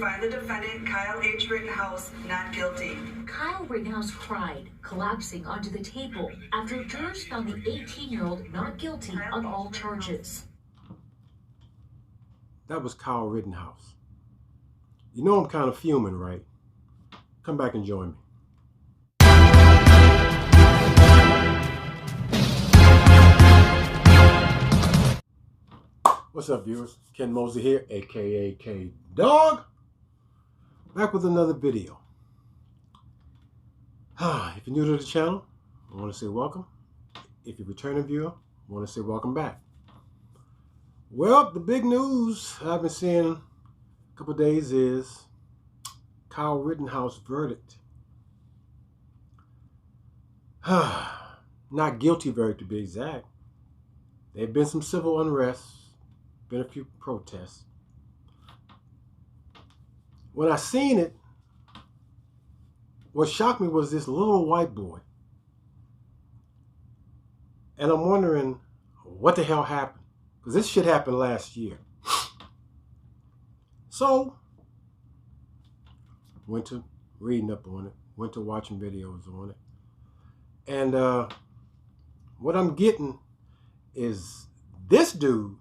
Find the defendant, Kyle H. Rittenhouse, not guilty. Kyle Rittenhouse cried, collapsing onto the table after jurors found the 18-year-old not guilty on all charges. That was Kyle Rittenhouse. You know I'm kind of fuming, right? Come back and join me. What's up, viewers? Ken Mosley here, aka K Dog, back with another video. If you're new to the channel, I want to say welcome. If you're a returning viewer, I want to say welcome back. Well, the big news I've been seeing a couple of days is Kyle Rittenhouse verdict. Not guilty verdict, to be exact. There have been some civil unrest, been a few protests. When I seen it, what shocked me was this little white boy. And I'm wondering what the hell happened. Because this shit happened last year. So, went to reading up on it, went to watching videos on it. And what I'm getting is this dude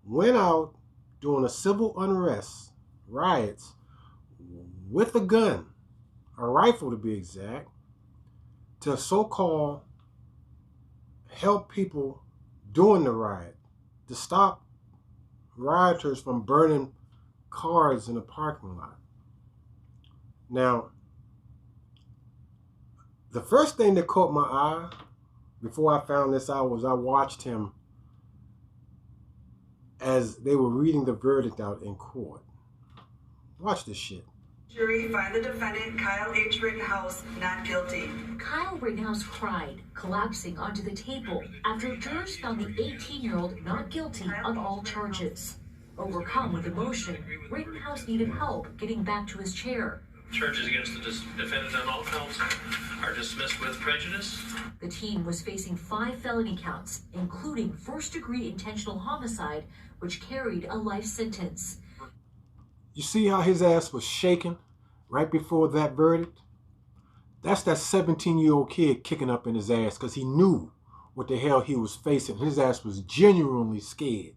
went out doing a civil unrest, riots, with a gun, a rifle to be exact, to so-called help people during the riot, to stop rioters from burning cars in the parking lot. Now, the first thing that caught my eye before I found this out was I watched him as they were reading the verdict out in court. Watch this shit. Jury find the defendant, Kyle H. Rittenhouse, not guilty. Kyle Rittenhouse cried, collapsing onto the table after jurors found the 18-year-old not guilty on all charges. Overcome with emotion, Rittenhouse needed help getting back to his chair. Charges against the defendant on all counts are dismissed with prejudice. The teen was facing 5 felony counts, including first-degree intentional homicide, which carried a life sentence. You see how his ass was shaking right before that verdict? That's that 17-year-old kid kicking up in his ass because he knew what the hell he was facing. His ass was genuinely scared.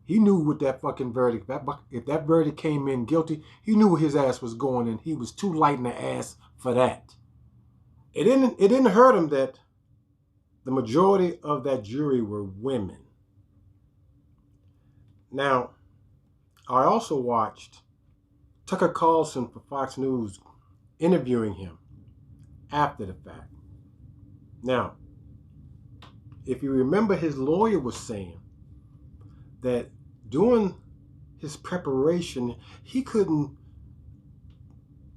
He knew what that fucking verdict, if that verdict came in guilty, he knew where his ass was going, and he was too light in the ass for that. It didn't hurt him that the majority of that jury were women. Now, I also watched Tucker Carlson for Fox News interviewing him after the fact. Now, if you remember, his lawyer was saying that during his preparation, he couldn't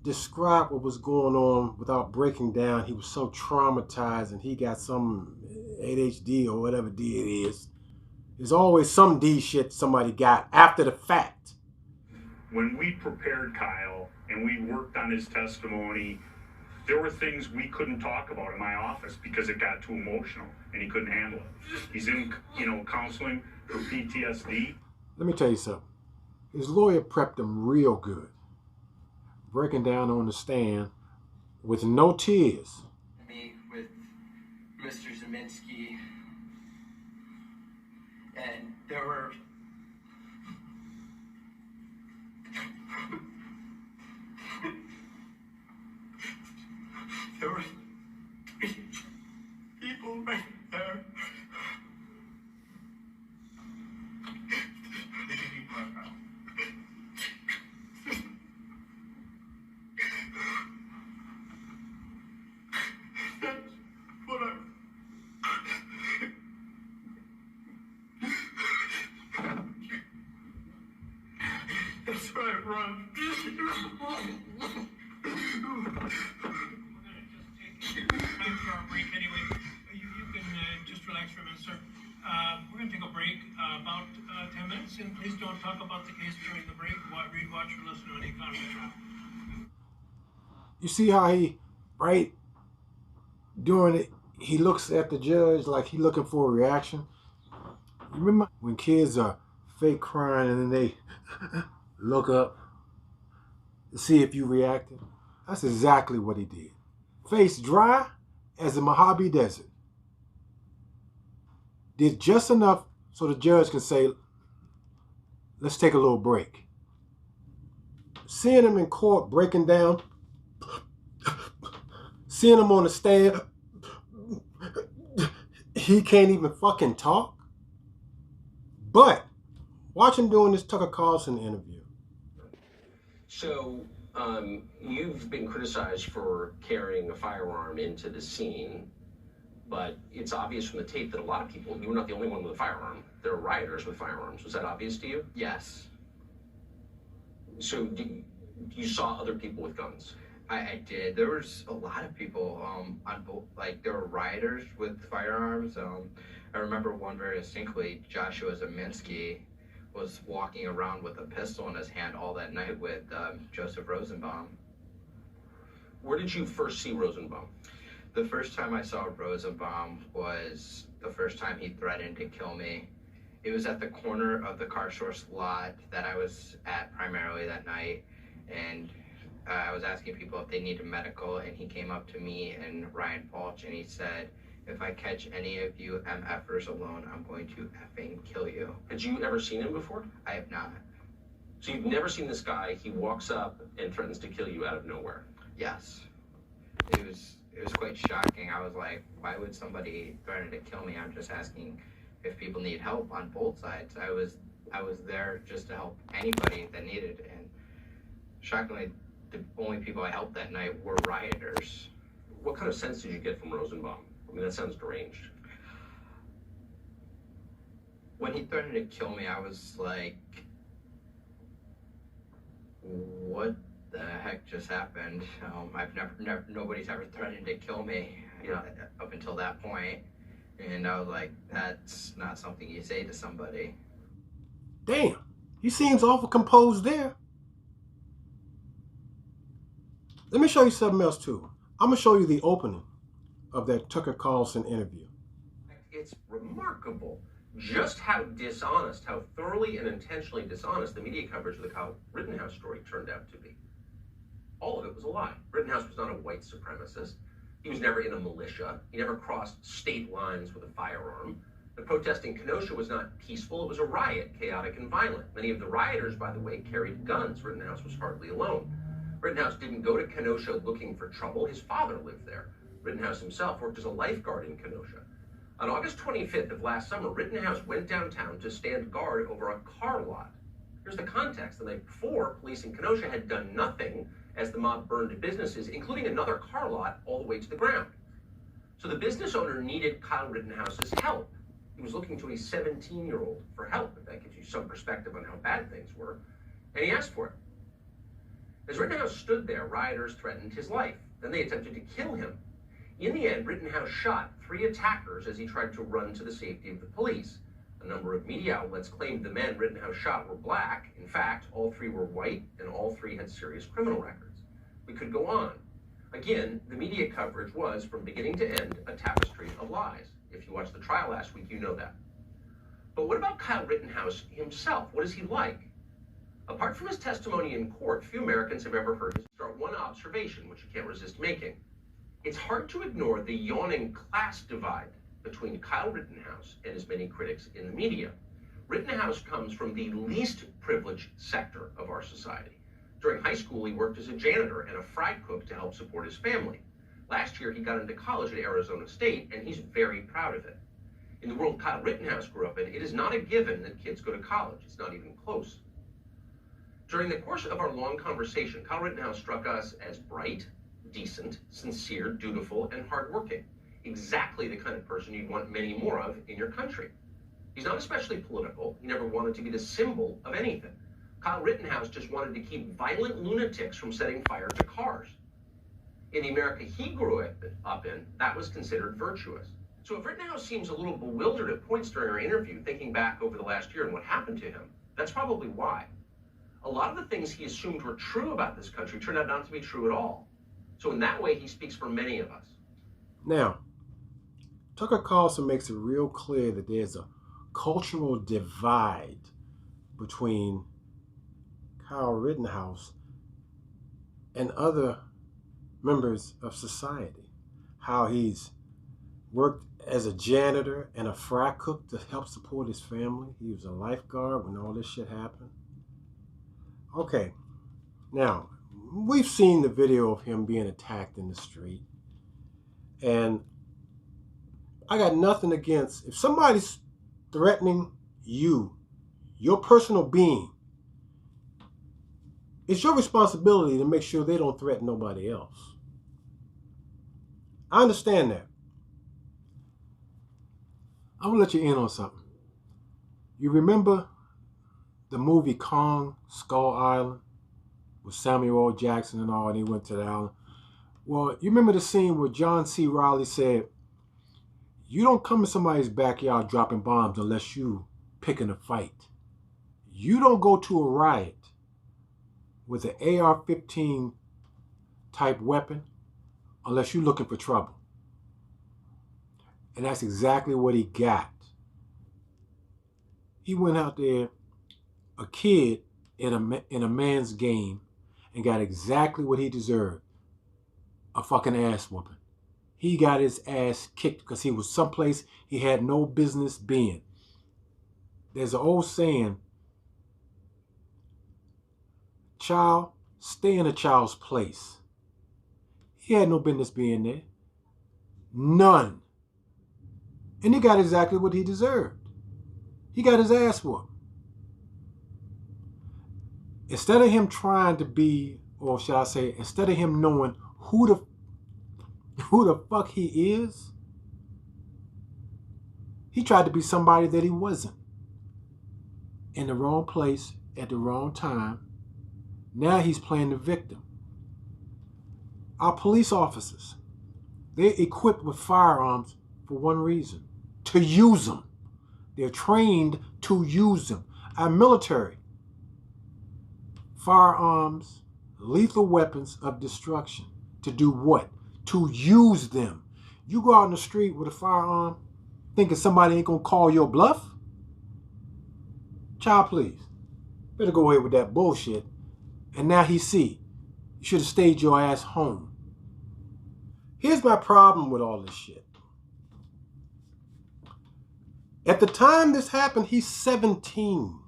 describe what was going on without breaking down. He was so traumatized, and he got some ADHD or whatever D it is. There's always some D shit somebody got after the fact. When we prepared Kyle and we worked on his testimony, there were things we couldn't talk about in my office because it got too emotional and he couldn't handle it. He's in, counseling for PTSD. Let me tell you something. His lawyer prepped him real good, breaking down on the stand with no tears. Me with Mr. Zeminski, and there were people right there. That's right, Ron. Just relax for a minute, sir. We're going to take a break about 10 minutes, and please don't talk about the case during the break. Read, watch, or listen to any comment. You see how he, right, during it, he looks at the judge like he's looking for a reaction. You remember when kids are fake crying and then they look up to see if you reacted. That's exactly what he did. Face dry as the Mojave Desert. Did just enough so the judge can say, let's take a little break. Seeing him in court breaking down, seeing him on the stand, he can't even fucking talk. But watch him doing this Tucker Carlson interview. So, you've been criticized for carrying a firearm into the scene, but it's obvious from the tape that a lot of people, you were not the only one with a firearm. There are rioters with firearms. Was that obvious to you? Yes. So, you saw other people with guns? I did. There was a lot of people on both, like there were rioters with firearms. I remember one very distinctly. Joshua Zeminski was walking around with a pistol in his hand all that night with Joseph Rosenbaum. Where did you first see Rosenbaum? The first time I saw Rosenbaum was the first time he threatened to kill me. It was at the corner of the car source lot that I was at primarily that night, and I was asking people if they needed medical, and he came up to me and Ryan Falch, and he said, if I catch any of you MFers alone, I'm going to effing kill you. Had you ever seen him before? I have not. So you've never seen this guy, he walks up and threatens to kill you out of nowhere? Yes. It was quite shocking. I was like, why would somebody threaten to kill me? I'm just asking if people need help on both sides. I was there just to help anybody that needed, and shockingly, the only people I helped that night were rioters. What kind of sense did you get from Rosenbaum? I mean, that sounds deranged. When he threatened to kill me, I was like, what the heck just happened? I've never, nobody's ever threatened to kill me up until that point. And I was like, that's not something you say to somebody. Damn, he seems awful composed there. Let me show you something else too. I'm gonna show you the opening of that Tucker Carlson interview. It's remarkable just how dishonest, how thoroughly and intentionally dishonest the media coverage of the Kyle Rittenhouse story turned out to be. All of it was a lie. Rittenhouse was not a white supremacist. He was never in a militia. He never crossed state lines with a firearm. The protest in Kenosha was not peaceful. It was a riot, chaotic and violent. Many of the rioters, by the way, carried guns. Rittenhouse was hardly alone. Rittenhouse didn't go to Kenosha looking for trouble. His father lived there. Rittenhouse himself worked as a lifeguard in Kenosha. On August 25th of last summer, Rittenhouse went downtown to stand guard over a car lot. Here's the context. The night before, police in Kenosha had done nothing as the mob burned businesses, including another car lot, all the way to the ground. So the business owner needed Kyle Rittenhouse's help. He was looking to a 17-year-old for help, if that gives you some perspective on how bad things were, and he asked for it. As Rittenhouse stood there, rioters threatened his life. Then they attempted to kill him. In the end, Rittenhouse shot 3 attackers as he tried to run to the safety of the police. A number of media outlets claimed the men Rittenhouse shot were black. In fact, all 3 were white, and all 3 had serious criminal records. We could go on. Again, the media coverage was, from beginning to end, a tapestry of lies. If you watched the trial last week, you know that. But what about Kyle Rittenhouse himself? What is he like? Apart from his testimony in court, few Americans have ever heard him start one observation, which you can't resist making. It's hard to ignore the yawning class divide between Kyle Rittenhouse and his many critics in the media. Rittenhouse comes from the least privileged sector of our society. During high school, he worked as a janitor and a fry cook to help support his family. Last year, he got into college at Arizona State, and he's very proud of it. In the world Kyle Rittenhouse grew up in, it is not a given that kids go to college. It's not even close. During the course of our long conversation, Kyle Rittenhouse struck us as bright, decent, sincere, dutiful, and hardworking. Exactly the kind of person you'd want many more of in your country. He's not especially political. He never wanted to be the symbol of anything. Kyle Rittenhouse just wanted to keep violent lunatics from setting fire to cars. In the America he grew up in, that was considered virtuous. So if Rittenhouse seems a little bewildered at points during our interview, thinking back over the last year and what happened to him, that's probably why. A lot of the things he assumed were true about this country turned out not to be true at all. So in that way, he speaks for many of us. Now, Tucker Carlson makes it real clear that there's a cultural divide between Kyle Rittenhouse and other members of society. How he's worked as a janitor and a fry cook to help support his family. He was a lifeguard when all this shit happened. Okay, now, we've seen the video of him being attacked in the street. And I got nothing against, if somebody's threatening you, your personal being, it's your responsibility to make sure they don't threaten nobody else. I understand that. I'm going to let you in on something. You remember the movie Kong, Skull Island, with Samuel L. Jackson and all, and he went to the island? Well, you remember the scene where John C. Reilly said, you don't come in somebody's backyard dropping bombs unless you picking a fight. You don't go to a riot with an AR-15 type weapon unless you're looking for trouble. And that's exactly what he got. He went out there, a kid in a man's game, and got exactly what he deserved. A fucking ass whooping. He got his ass kicked because he was someplace he had no business being. There's an old saying, child, stay in a child's place. He had no business being there. None. And he got exactly what he deserved. He got his ass whooped. Instead of him trying to be, or shall I say, instead of him knowing who the fuck he is, he tried to be somebody that he wasn't. In the wrong place, at the wrong time. Now he's playing the victim. Our police officers, they're equipped with firearms for one reason: to use them. They're trained to use them. Our military, firearms, lethal weapons of destruction. To do what? To use them. You go out in the street with a firearm thinking somebody ain't gonna call your bluff? Child, please. Better go away with that bullshit. And now he see. You should have stayed your ass home. Here's my problem with all this shit. At the time this happened, he's 17.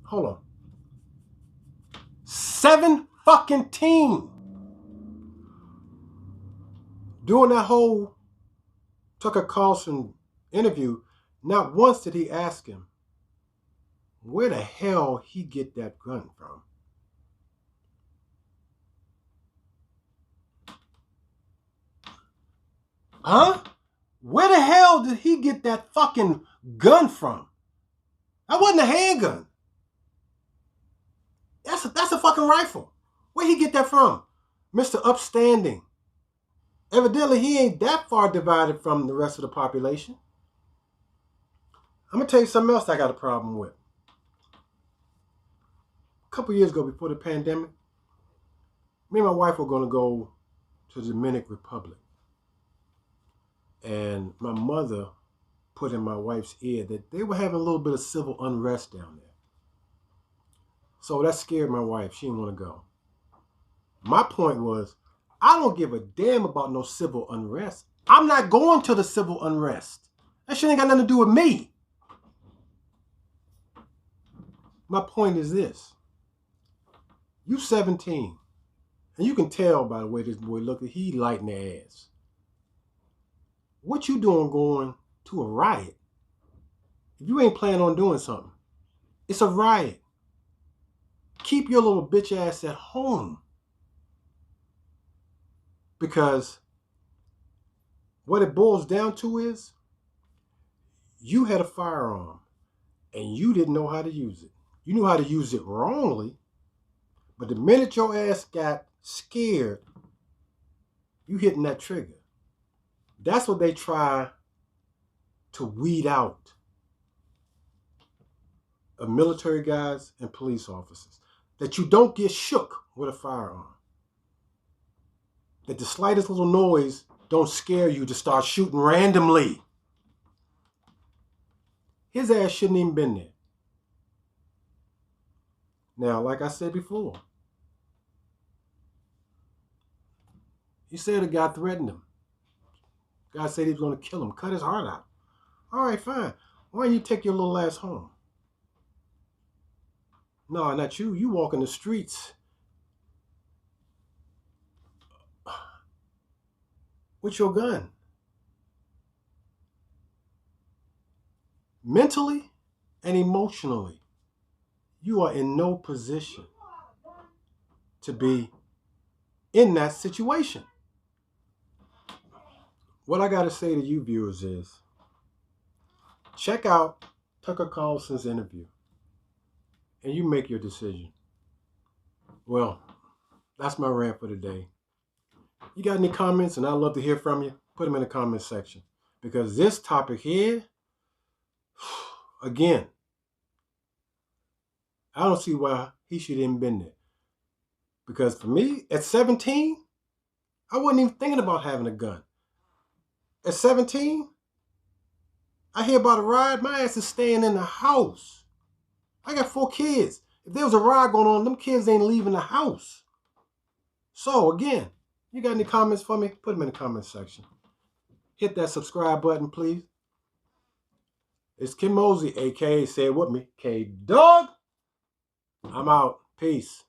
Hold on. 7 fucking teen. During that whole Tucker Carlson interview, not once did he ask him where the hell he get that gun from. Huh? Where the hell did he get that fucking gun from? That wasn't a handgun. That's a fucking rifle. Where'd he get that from? Mr. Upstanding. Evidently, he ain't that far divided from the rest of the population. I'm going to tell you something else I got a problem with. A couple years ago, before the pandemic, me and my wife were going to go to the Dominican Republic. And my mother put in my wife's ear that they were having a little bit of civil unrest down there. So that scared my wife. She didn't want to go. My point was, I don't give a damn about no civil unrest. I'm not going to the civil unrest. That shit ain't got nothing to do with me. My point is this. You 17. And you can tell by the way this boy looked, he lighting the ass. What you doing going to a riot? If you ain't planning on doing something, it's a riot. Keep your little bitch ass at home. Because what it boils down to is, you had a firearm and you didn't know how to use it. You knew how to use it wrongly, but the minute your ass got scared, you hitting that trigger. That's what they try to weed out of military guys and police officers. That you don't get shook with a firearm. That the slightest little noise don't scare you to start shooting randomly. His ass shouldn't even been there. Now, like I said before, he said a guy threatened him. Guy said he was going to kill him, cut his heart out. All right, fine. Why don't you take your little ass home? No, not you. You walk in the streets with your gun. Mentally and emotionally, you are in no position to be in that situation. What I got to say to you viewers is, check out Tucker Carlson's interview and you make your decision. Well, that's my rant for today. You got any comments, and I'd love to hear from you, put them in the comment section. Because this topic here, again, I don't see why he should even been there. Because for me, at 17, I wasn't even thinking about having a gun. At 17, I hear about a riot, my ass is staying in the house. I got 4 kids. If there was a riot going on, them kids ain't leaving the house. So again, you got any comments for me? Put them in the comment section. Hit that subscribe button, please. It's Kim Mosey, aka say it with me, K-Dog. I'm out. Peace.